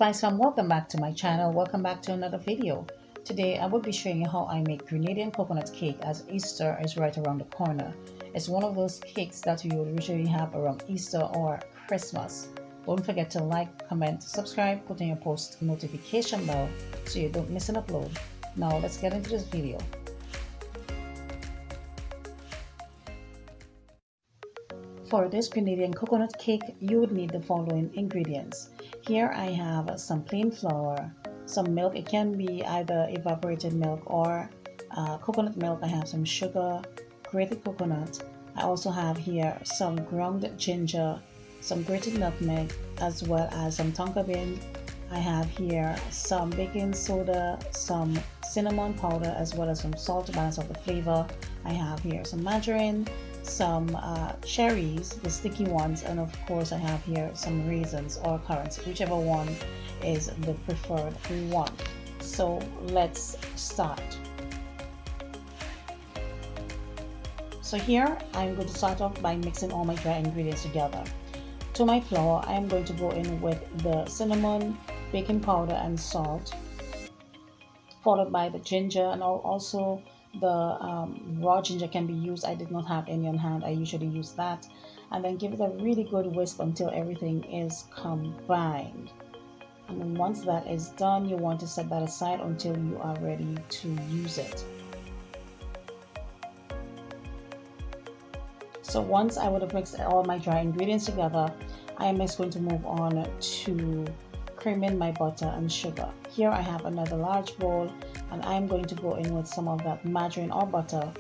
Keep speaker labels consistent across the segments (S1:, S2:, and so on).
S1: Spice Fam, welcome back to my channel. Welcome back to another video. Today I will be showing you how I make Grenadian coconut cake, as Easter is right around the corner. It's one of those cakes that you would usually have around Easter or Christmas. Don't forget to like, comment, subscribe, put in your post notification bell so you don't miss an upload. Now let's get into this video. For this Grenadian coconut cake, you would need the following ingredients. Here I have some plain flour, some milk. It can be either evaporated milk or coconut milk. I have some sugar, grated coconut. I also have here some ground ginger, some grated nutmeg, as well as some tonka bean. I have here some baking soda, some cinnamon powder, as well as some salt to balance out the flavor. I have here some margarine, some cherries, the sticky ones, and of course I have here some raisins or currants, whichever one is the preferred one. So let's start. So here I'm going to start off by mixing all my dry ingredients together. To my flour, I am going to go in with the cinnamon, baking powder, and salt, followed by the ginger, and also the raw ginger can be used. I did not have any on hand. I usually use that, and then give it a really good whisk until everything is combined. And then once that is done, you want to set that aside until you are ready to use it. So once I would have mixed all my dry ingredients together, I am just going to move on to creaming my butter and sugar. Here I have another large bowl, and I'm going to go in with some of that margarine or butter,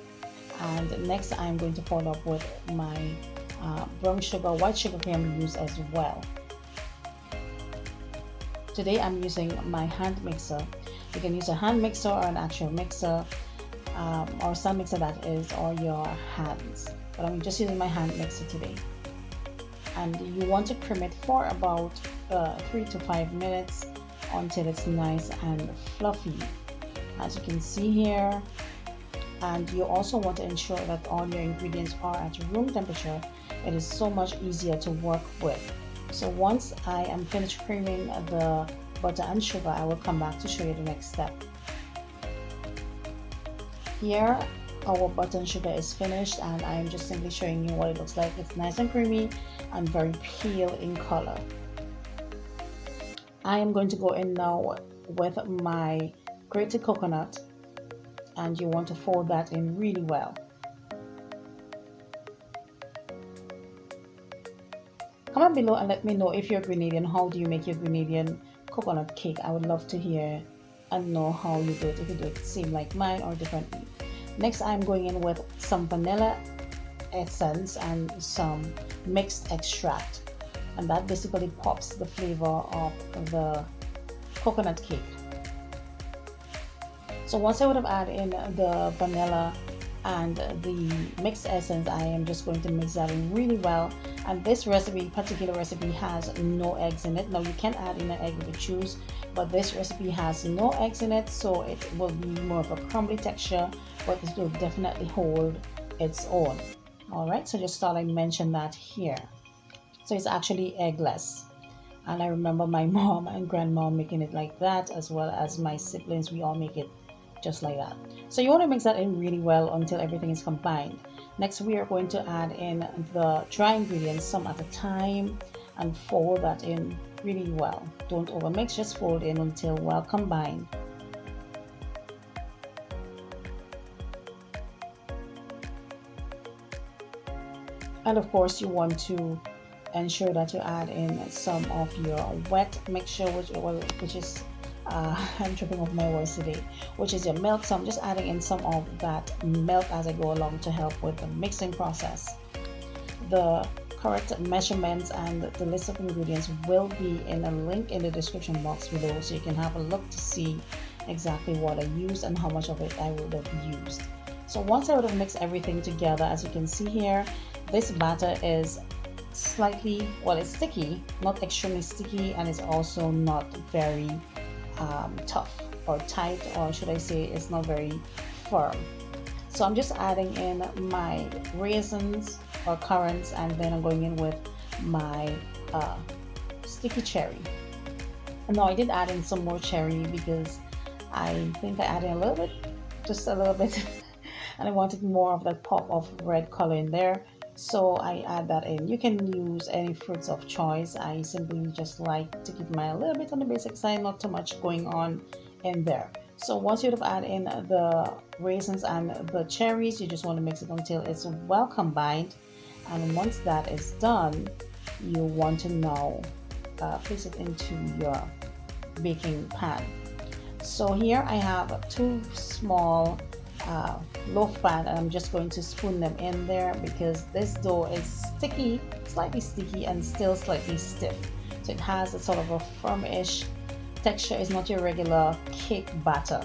S1: and next I'm going to follow up with my brown sugar. White sugar can be used as well. Today I'm using my hand mixer. You can use a hand mixer or an actual mixer, or stand mixer that is, or your hands, but I'm just using my hand mixer today. And you want to cream it for about 3 to 5 minutes until it's nice and fluffy, as you can see here. And you also want to ensure that all your ingredients are at room temperature. It is so much easier to work with. So once I am finished creaming the butter and sugar, I will come back to show you the next step. Here our butter and sugar is finished, and I am just simply showing you what it looks like. It's nice and creamy and very pale in color. I am going to go in now with my grated coconut, and you want to fold that in really well. Comment below and let me know if you're Grenadian. How do you make your Grenadian coconut cake? I would love to hear and know how you do it, if you do it same like mine or differently. Next, I'm going in with some vanilla essence and some mixed extract, and that basically pops the flavor of the coconut cake. So once I would have added in the vanilla and the mixed essence, I am just going to mix that in really well. And this particular recipe has no eggs in it. Now you can add in an egg if you choose, but this recipe has no eggs in it, so it will be more of a crumbly texture, but it will definitely hold its own. All right, so just thought I mentioned that here. So it's actually eggless, and I remember my mom and grandma making it like that, as well as my siblings. We all make it just like that. So you want to mix that in really well until everything is combined. Next, we are going to add in the dry ingredients, some at a time, and fold that in really well. Don't overmix, just fold in until well combined. And of course, you want to ensure that you add in some of your wet mixture, which is I'm tripping over my words today, which is your milk. So I'm just adding in some of that milk as I go along to help with the mixing process. The correct measurements and the list of ingredients will be in a link in the description box below, so you can have a look to see exactly what I used and how much of it I would have used. So once I would have mixed everything together, as you can see here, this batter is slightly, well, it's sticky, not extremely sticky, and it's also not very tough or tight, or should I say it's not very firm. So I'm just adding in my raisins or currants, and then I'm going in with my sticky cherry. No, I did add in some more cherry because I think I added a little bit, just a little bit, and I wanted more of that pop of red color in there. So I add that in. You can use any fruits of choice. I simply just like to keep mine a little bit on the basic side, not too much going on in there. So once you've added in the raisins and the cherries, you just want to mix it until it's well combined. And once that is done, you want to now place it into your baking pan. So here I have two small uh, loaf pan, and I'm just going to spoon them in there because this dough is sticky, slightly sticky and still slightly stiff. So it has a sort of a firmish texture. It's not your regular cake batter.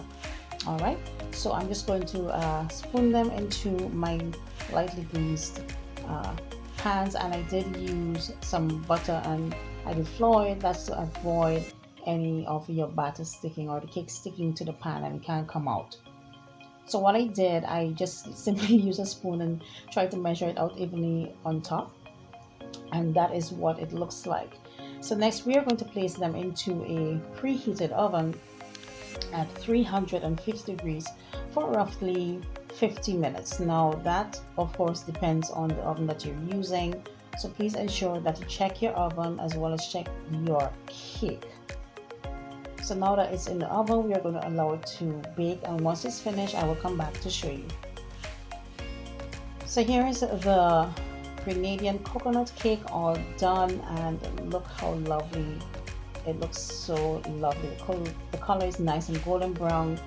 S1: All right, so I'm just going to spoon them into my lightly greased uh, pans, and I did use some butter and I did flour it. That's to avoid any of your batter sticking or the cake sticking to the pan and it can't come out. So what I did, I just simply use a spoon and try to measure it out evenly on top, and that is what it looks like. So next we are going to place them into a preheated oven at 350 degrees for roughly 50 minutes. Now that of course depends on the oven that you're using, so please ensure that you check your oven as well as check your cake. So now that it's in the oven, we are going to allow it to bake, and once it's finished I will come back to show you. So here is the Grenadian coconut cake all done, and look how lovely it looks. So lovely. The color is nice and golden brown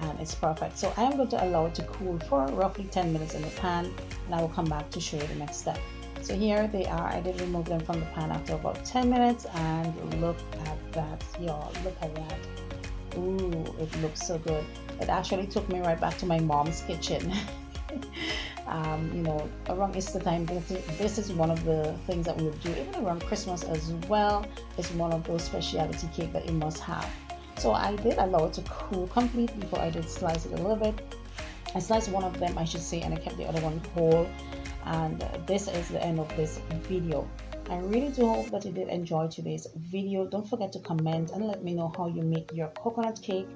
S1: and it's perfect. So I am going to allow it to cool for roughly 10 minutes in the pan, and I will come back to show you the next step. So here they are. I did remove them from the pan after about 10 minutes, and look at that, y'all. Look at that. Ooh, it looks so good. It actually took me right back to my mom's kitchen. Around Easter time, this is one of the things that we would do. Even around Christmas as well, it's one of those specialty cake that you must have. So I did allow it to cool completely before I did slice it a little bit. I sliced one of them, I should say, and I kept the other one whole. And this is the end of this video. I really do hope that you did enjoy today's video. Don't forget to comment and let me know how you make your coconut cake.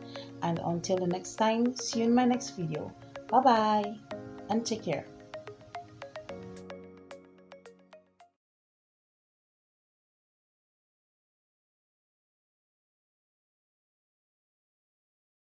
S1: And until the next time, see you in my next video. Bye bye and take care.